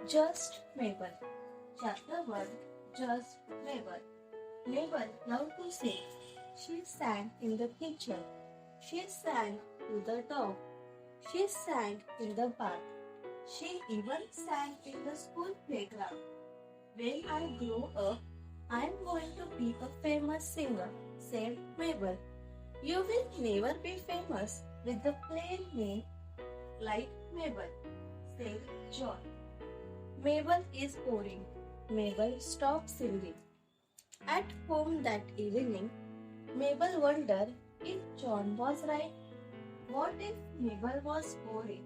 Just Mabel. Chapter 1. Just Mabel. Mabel loved to sing. She sang in the kitchen. She sang to the dog. She sang in the bath. She even sang in the school playground. When I grow up, I am going to be a famous singer, said Mabel. You will never be famous with the plain name like Mabel, said John. Mabel is boring. Mabel stopped singing. At home that evening, Mabel wondered if John was right. What if Mabel was boring?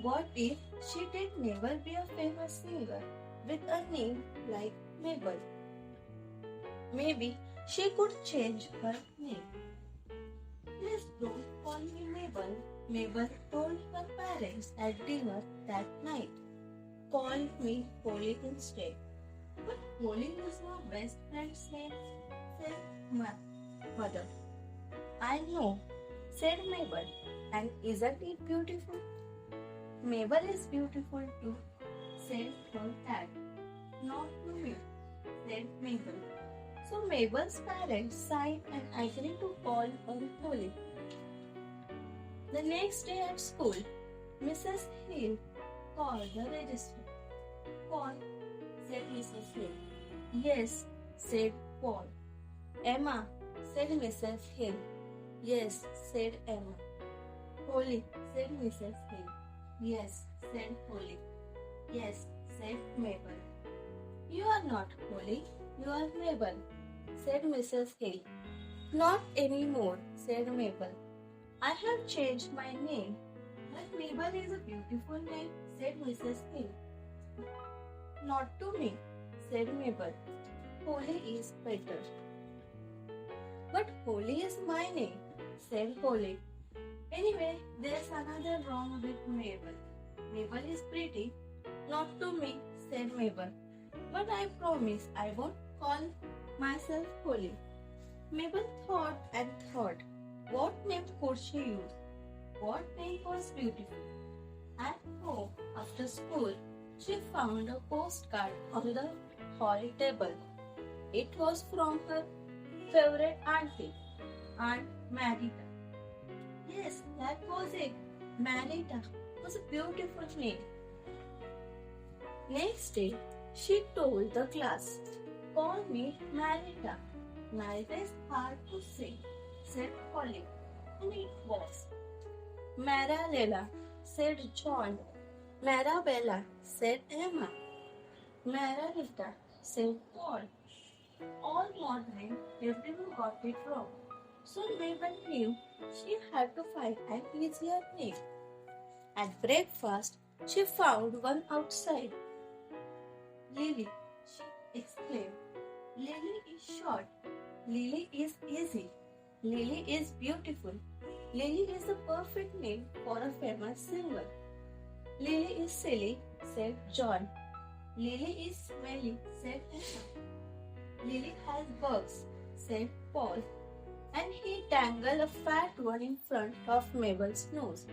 What if she did never be a famous singer with a name like Mabel? Maybe she could change her name. Please don't call me Mabel, Mabel told her parents at dinner that night. Call me Polly instead. But Polly is my best friend's name, said my mother. I know, said Mabel. And isn't it beautiful? Mabel is beautiful too, said her dad. Not to me, said Mabel. So Mabel's parents sighed and agreed to call her Polly. The next day at school, Mrs. Hill called the register. Paul, said Mrs. Hill. Yes, said Paul. Emma, said Mrs. Hill. Yes, said Emma. Polly, said Mrs. Hill. Yes, said Polly. Yes, said Mabel. You are not Polly, you are Mabel, said Mrs. Hill. Not anymore, said Mabel. I have changed my name. But Mabel is a beautiful name, said Mrs. Hill. Not to me, said Mabel. Polly is better. But Polly is my name, said Polly. Anyway, there's another wrong with Mabel. Mabel is pretty. Not to me, said Mabel. But I promise I won't call myself Polly. Mabel thought and thought. What name could she use? What name was beautiful? At home, after school, she found a postcard on the hall table. It was from her favorite auntie, Aunt Marita. Yes, that was it. Marita was a beautiful name. Next day, she told the class, call me Marita. Marita is hard to say, said Polly. And it was. Maralella, said John. Marabella, said Emma. Margarita, said Paul. All morning, everyone got it wrong. So Mabel knew she had to find an easier name. At breakfast, she found one outside. Lily, she exclaimed. Lily is short. Lily is easy. Lily is beautiful. Lily is the perfect name for a famous singer. Lily is silly, said John. Lily is smelly, said Emma. Lily has bugs, said Paul. And he dangled a fat one in front of Mabel's nose.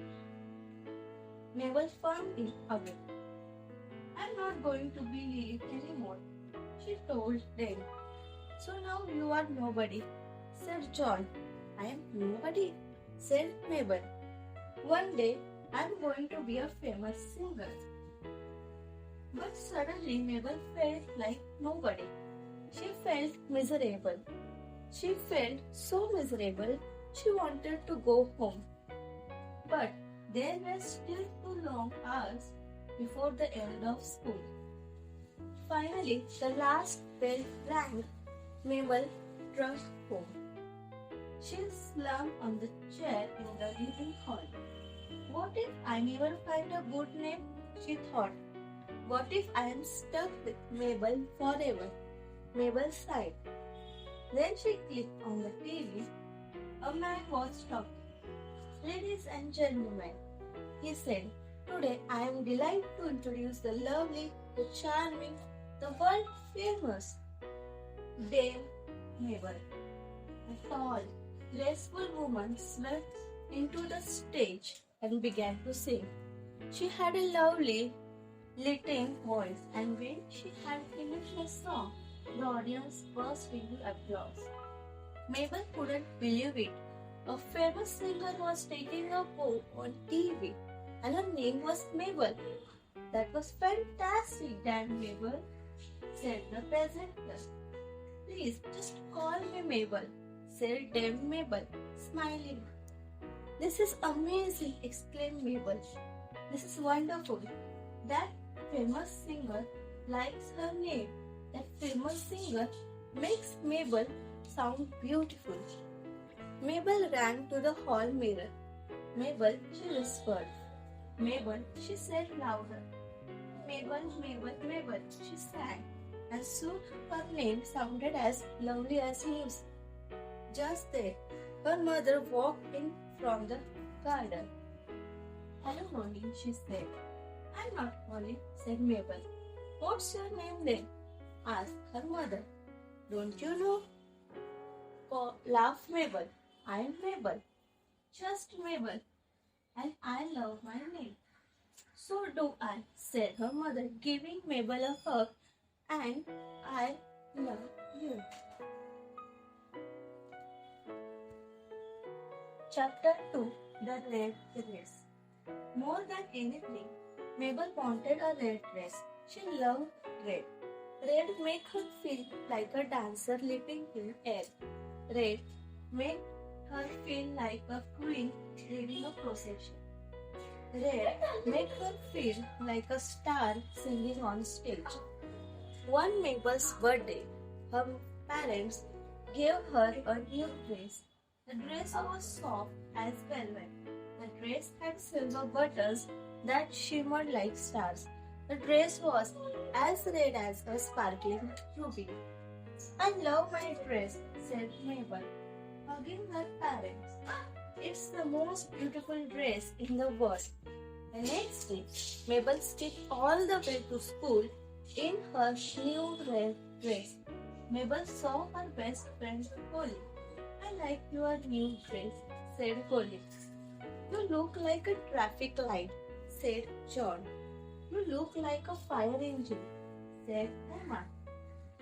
Mabel found it away. I'm not going to be Lily anymore, she told them. So now you are nobody, said John. I am nobody, said Mabel. One day I am going to be a famous singer. But suddenly Mabel felt like nobody. She felt miserable. She felt so miserable she wanted to go home. But there were still 2 long hours before the end of school. Finally, the last bell rang. Mabel rushed home. She slumped on the chair in the living hall. What if I never find a good name? She thought. What if I am stuck with Mabel forever? Mabel sighed. Then she clicked on the TV. A man was talking. Ladies and gentlemen, he said, today I am delighted to introduce the lovely, the charming, the world famous Dame Mabel. A tall, graceful woman swept into the stage and began to sing. She had a lovely, lilting voice, and when she had finished her song, the audience burst into applause. Mabel couldn't believe it. A famous singer was taking a bow on TV, and her name was Mabel. That was fantastic, Dan Mabel, said the presenter. Please, just call me Mabel, said Dame Mabel, smiling. This is amazing, exclaimed Mabel. This is wonderful. That famous singer likes her name. That famous singer makes Mabel sound beautiful. Mabel ran to the hall mirror. Mabel, she whispered. Mabel, she said louder. Mabel, Mabel, Mabel, she sang, and soon her name sounded as lovely as music. Just then, her mother walked in from the garden. Hello, Holly, she said. I'm not Holly, said Mabel. What's your name then? Asked her mother. Don't you know? Oh, laughed Mabel. I'm Mabel. Just Mabel. And I love my name. So do I, said her mother, giving Mabel a hug. And I love you. Chapter 2. The Red Dress. More than anything, Mabel wanted a red dress. She loved red. Red made her feel like a dancer leaping in air. Red made her feel like a queen leading a procession. Red made her feel like a star singing on stage. One Mabel's birthday, her parents gave her a new dress. The dress was soft as velvet. The dress had silver buttons that shimmered like stars. The dress was as red as a sparkling ruby. I love my dress, said Mabel, hugging her parents. It's the most beautiful dress in the world. The next day, Mabel skipped all the way to school in her new red dress. Mabel saw her best friend Holly. I like your new dress, said Holly. You look like a traffic light, said John. You look like a fire engine, said Emma.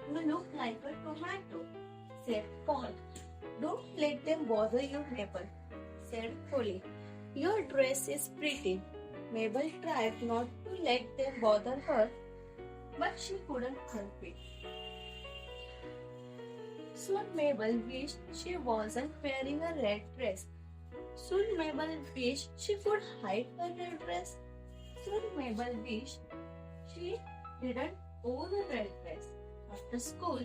You look like a tomato, said Paul. Don't let them bother you, Mabel, said Holly. Your dress is pretty. Mabel tried not to let them bother her, but she couldn't help it. Soon Mabel wished she wasn't wearing a red dress. Soon Mabel wished she could hide her red dress. Soon Mabel wished she didn't own a red dress. After school,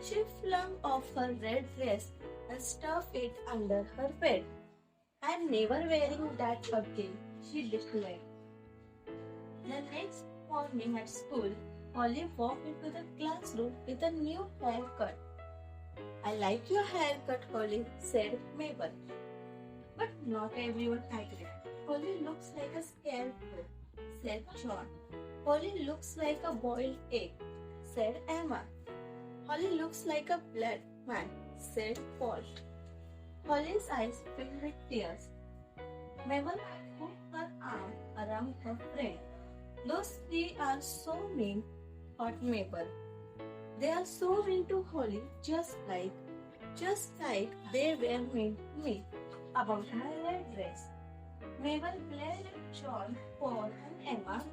she flung off her red dress and stuffed it under her bed. I'm never wearing that again, she declared. The next morning at school, Holly walked into the classroom with a new haircut. I like your haircut, Holly, said Mabel. But not everyone agreed. Holly looks like a scarecrow, said John. Holly looks like a boiled egg, said Emma. Holly looks like a blood man, said Paul. Holly's eyes filled with tears. Mabel put her arm around her friend. Those three are so mean, thought Mabel. They are so mean to Holly, just like they were mean to me about my red dress. Mabel glared at John, Paul, and Emma,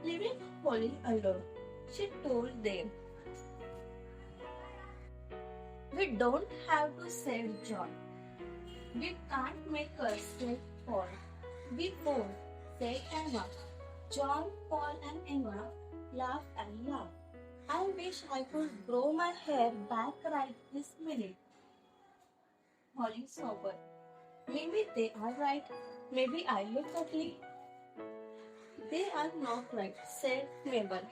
leaving Holly alone. She told them, we don't have to save John. We can't make her, said Paul. We won't, said Emma. John, Paul, and Emma laughed and laughed. I wish I could grow my hair back right this minute. Holly sobered. Maybe they are right. Maybe I look ugly. They are not right, said Mabel.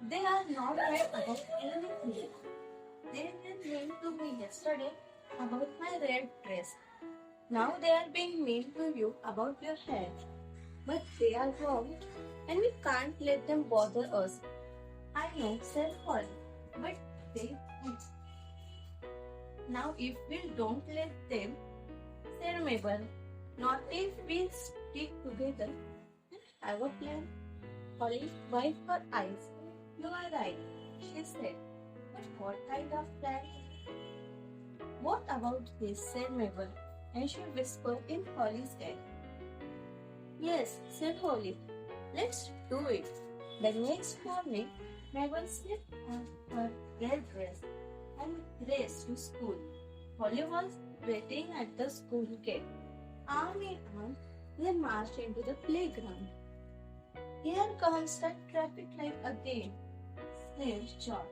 They are not right about anything. They were mean to me yesterday about my red dress. Now they are being mean to you about your hair. But they are wrong, and we can't let them bother us. I know, said Holly, but they won't. Now if we don't let them, said Mabel, not if we stick together and have a plan. Holly wiped her eyes. You are right, she said. But what kind of plan? What about this? Said Mabel, and she whispered in Holly's ear. Yes, said Holly. Let's do it. The next morning, Mabel slipped on her red dress and raced to school. Holly was waiting at the school gate. Arm in arm, they marched into the playground. Here comes that traffic light again, sneered John,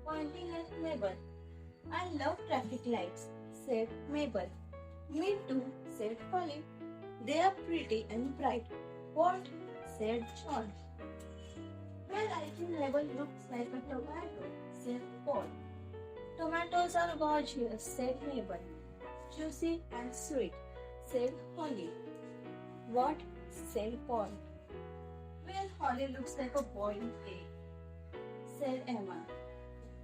pointing at Mabel. I love traffic lights, said Mabel. Me too, said Holly. They are pretty and bright. What? Said John. Well, I think Mabel looks like a tomato, said Paul. Tomatoes are gorgeous, said Mabel. Juicy and sweet, said Holly. What? Said Paul. Well, Holly looks like a boiled egg, said Emma.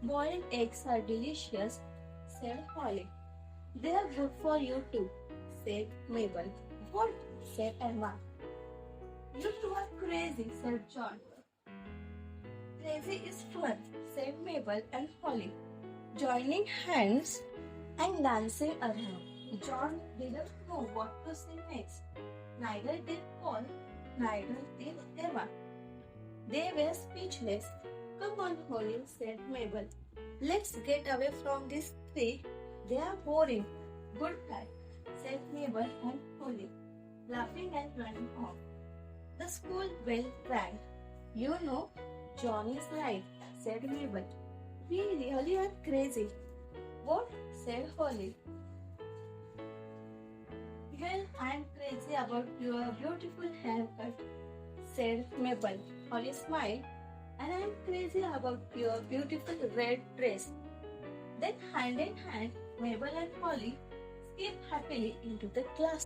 Boiled eggs are delicious, said Holly. They are good for you too, said Mabel. What? Said Emma. You two are crazy, said John. Crazy is fun, said Mabel and Holly, joining hands and dancing around. John didn't know what to say next. Neither did Paul, neither did Emma. They were speechless. Come on, Holly, said Mabel. Let's get away from these three. They are boring. Goodbye, said Mabel and Holly, laughing and running off. The school bell rang. You know, John is right, said Mabel. We really are crazy. What? Said Holly. Well, I am crazy about your beautiful haircut, said Mabel. Holly smiled. And I am crazy about your beautiful red dress. Then, hand in hand, Mabel and Holly skipped happily into the class.